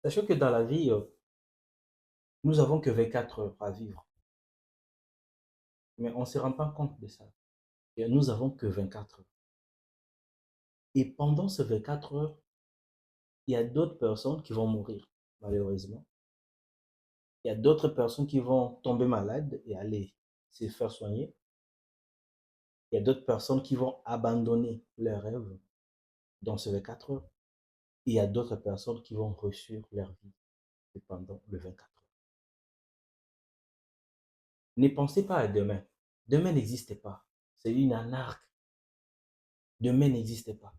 Sachez que dans la vie, nous avons que 24 heures à vivre, mais on ne se rend pas compte de ça. Et nous avons que 24 heures. Et pendant ces 24 heures, il y a d'autres personnes qui vont mourir, malheureusement. Il y a d'autres personnes qui vont tomber malades et aller se faire soigner. Il y a d'autres personnes qui vont abandonner leurs rêves dans ces 24 heures. Et il y a d'autres personnes qui vont réussir leur vie pendant les 24 heures. Ne pensez pas à demain. Demain n'existe pas. C'est une anarque. Demain n'existe pas.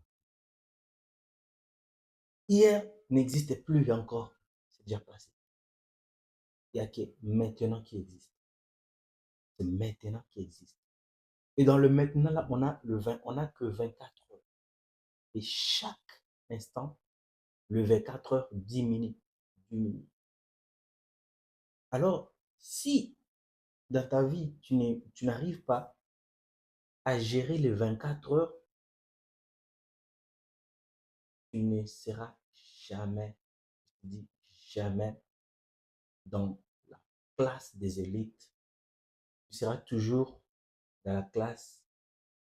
Hier n'existe plus encore. C'est déjà passé. Il n'y a que maintenant qui existe. C'est maintenant qui existe. Et dans le maintenant, là, on n'a que 24 heures. Et chaque instant, le 24 heures diminue. Diminue. Alors, si dans ta vie, tu n'arrives pas à gérer les 24 heures, tu ne seras jamais, je dis jamais, dans la classe des élites. Tu seras toujours dans la classe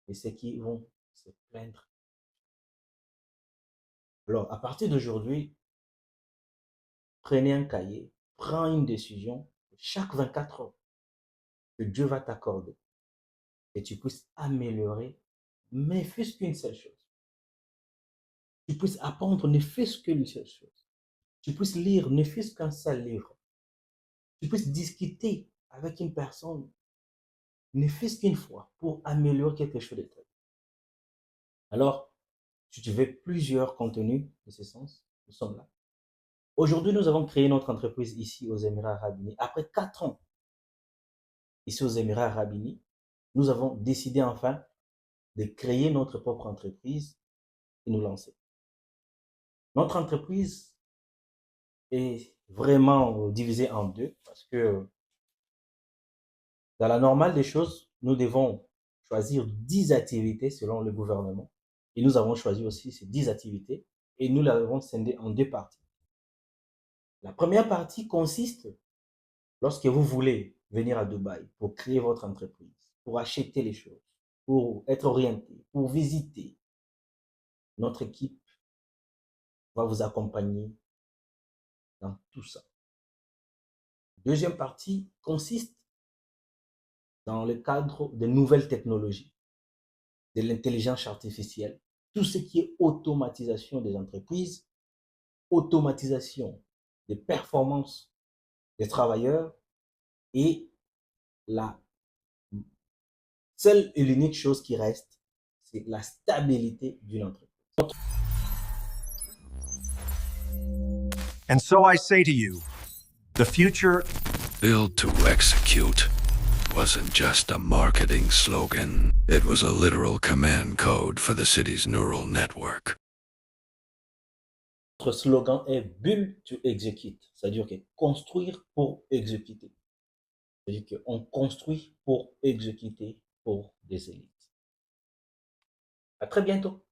de ceux qui vont se plaindre. Alors, à partir d'aujourd'hui, prenez un cahier, prends une décision chaque 24 heures que Dieu va t'accorder et tu puisses améliorer, mais fais-ce qu'une seule chose. Tu puisses apprendre, ne fais-ce qu'une seule chose. Tu puisses lire, ne fais-ce qu'un seul livre. Tu puisses discuter avec une personne, ne fais-ce qu'une fois pour améliorer quelque chose de ta vie. Alors, si tu veux plusieurs contenus de ce sens, nous sommes là. Aujourd'hui, nous avons créé notre entreprise ici aux Émirats Arabes Unis. Après 4 ans ici aux Émirats Arabes Unis, nous avons décidé enfin de créer notre propre entreprise et nous lancer. Notre entreprise est vraiment divisée en deux parce que dans la normale des choses, nous devons choisir 10 activités selon le gouvernement. Et nous avons choisi aussi ces 10 activités et nous l'avons scindé en deux parties. La première partie consiste, lorsque vous voulez venir à Dubaï pour créer votre entreprise, pour acheter les choses, pour être orienté, pour visiter, notre équipe va vous accompagner dans tout ça. Deuxième partie consiste dans le cadre de nouvelles technologies, de l'intelligence artificielle, tout ce qui est automatisation des entreprises, automatisation des performances des travailleurs et la seule et l'unique chose qui reste, c'est la stabilité d'une entreprise. And so I say to you, the future Build to execute wasn't just a marketing slogan. It was a literal command code for the city's neural network. Notre slogan est Build to Execute, c'est-à-dire que construire pour exécuter. C'est-à-dire qu'on construit pour exécuter pour des élites. À très bientôt.